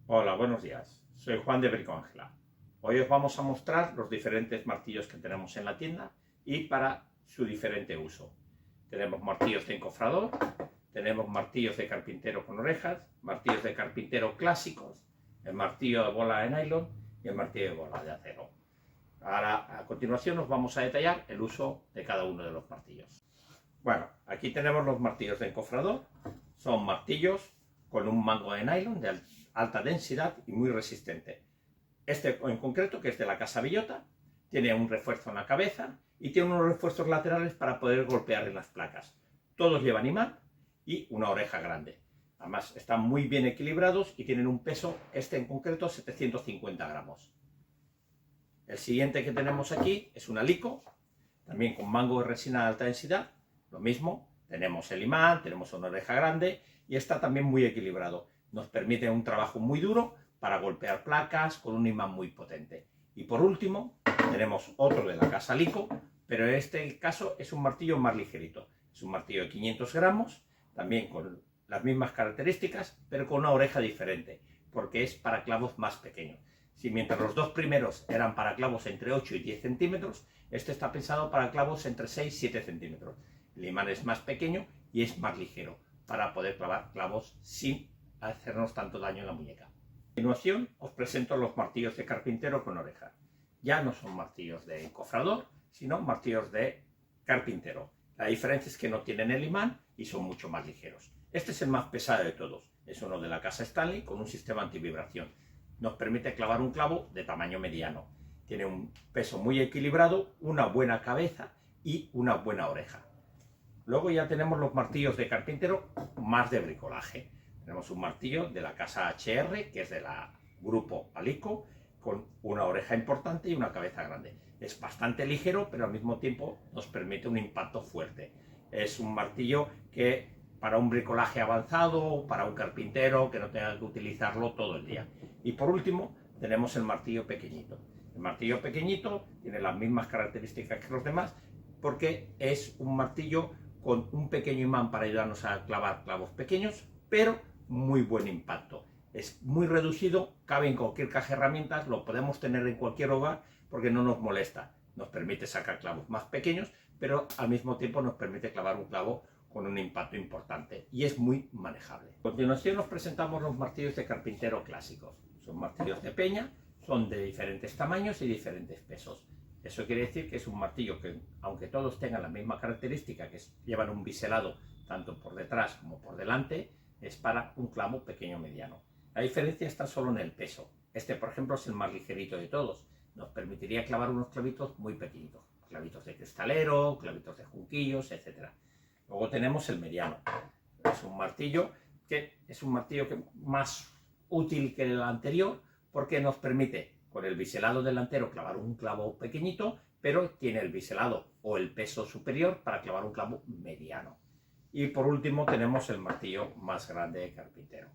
Hola, buenos días. Soy Juan de Bricoángela. Hoy os vamos a mostrar los diferentes martillos que tenemos en la tienda y para su diferente uso. Tenemos martillos de encofrador, tenemos martillos de carpintero con orejas, martillos de carpintero clásicos, el martillo de bola de nylon y el martillo de bola de acero. Ahora, a continuación, os vamos a detallar el uso de cada uno de los martillos. Bueno, aquí tenemos los martillos de encofrador. Son martillos con un mango de nylon de alta densidad y muy resistente. Este en concreto, que es de la casa Bellota, tiene un refuerzo en la cabeza y tiene unos refuerzos laterales para poder golpear en las placas. Todos llevan imán y una oreja grande. Además, están muy bien equilibrados y tienen un peso, este en concreto, 750 gramos. El siguiente que tenemos aquí es un alico, también con mango de resina de alta densidad. Lo mismo, tenemos el imán, tenemos una oreja grande y está también muy equilibrado. Nos permite un trabajo muy duro para golpear placas con un imán muy potente. Y por último, tenemos otro de la casa Alico, pero en este caso es un martillo más ligerito. Es un martillo de 500 gramos, también con las mismas características, pero con una oreja diferente, porque es para clavos más pequeños. Si mientras los dos primeros eran para clavos entre 8 y 10 centímetros, este está pensado para clavos entre 6 y 7 centímetros. El imán es más pequeño y es más ligero para poder clavar clavos sin hacernos tanto daño en la muñeca. A continuación os presento los martillos de carpintero con oreja. Ya no son martillos de encofrador, sino martillos de carpintero. La diferencia es que no tienen el imán y son mucho más ligeros. Este es el más pesado de todos. Es uno de la casa Stanley con un sistema antivibración. Nos permite clavar un clavo de tamaño mediano. Tiene un peso muy equilibrado, una buena cabeza y una buena oreja. Luego ya tenemos los martillos de carpintero más de bricolaje. Tenemos un martillo de la casa HR, que es del grupo Alico, con una oreja importante y una cabeza grande. Es bastante ligero, pero al mismo tiempo nos permite un impacto fuerte. Es un martillo que para un bricolaje avanzado, para un carpintero que no tenga que utilizarlo todo el día. Y por último, tenemos el martillo pequeñito. El martillo pequeñito tiene las mismas características que los demás, porque es un martillo con un pequeño imán para ayudarnos a clavar clavos pequeños, pero muy buen impacto. Es muy reducido, cabe en cualquier caja de herramientas, lo podemos tener en cualquier hogar porque no nos molesta. Nos permite sacar clavos más pequeños, pero al mismo tiempo nos permite clavar un clavo con un impacto importante y es muy manejable. A continuación os presentamos los martillos de carpintero clásicos. Son martillos de peña, son de diferentes tamaños y diferentes pesos. Eso quiere decir que es un martillo que, aunque todos tengan la misma característica, que llevan un biselado tanto por detrás como por delante, es para un clavo pequeño o mediano. La diferencia está solo en el peso. Este, por ejemplo, es el más ligerito de todos. Nos permitiría clavar unos clavitos muy pequeñitos. Clavitos de cristalero, clavitos de junquillos, etc. Luego tenemos el mediano. Es un martillo que es un martillo más útil que el anterior porque nos permite con el biselado delantero clavar un clavo pequeñito, pero tiene el biselado o el peso superior para clavar un clavo mediano. Y por último tenemos el martillo más grande de carpintero.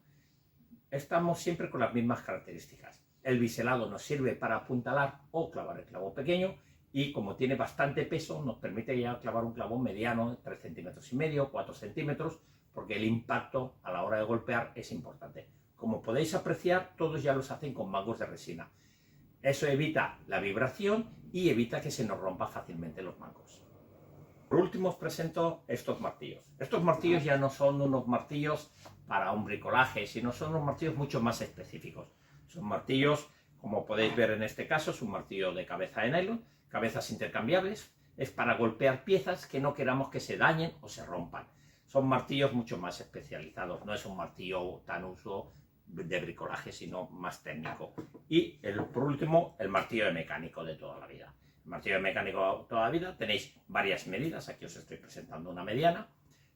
Estamos siempre con las mismas características. El biselado nos sirve para apuntalar o clavar el clavo pequeño y como tiene bastante peso nos permite ya clavar un clavo mediano, 3,5 centímetros, 4 centímetros, porque el impacto a la hora de golpear es importante. Como podéis apreciar, todos ya los hacen con mangos de resina. Eso evita la vibración y evita que se nos rompa fácilmente los mangos. Por último os presento estos martillos. Estos martillos ya no son unos martillos para un bricolaje, sino son unos martillos mucho más específicos. Son martillos, como podéis ver en este caso, es un martillo de cabeza de nylon, cabezas intercambiables, es para golpear piezas que no queramos que se dañen o se rompan. Son martillos mucho más especializados, no es un martillo tan uso de bricolaje, sino más técnico. Y por último, el martillo de mecánico de toda la vida. El martillo de mecánico de toda la vida tenéis varias medidas, aquí os estoy presentando una mediana.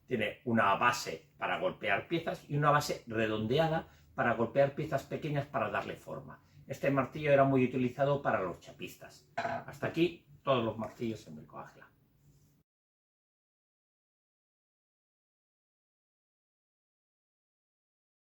Tiene una base para golpear piezas y una base redondeada para golpear piezas pequeñas para darle forma. Este martillo era muy utilizado para los chapistas. Hasta aquí todos los martillos en Bricoángela.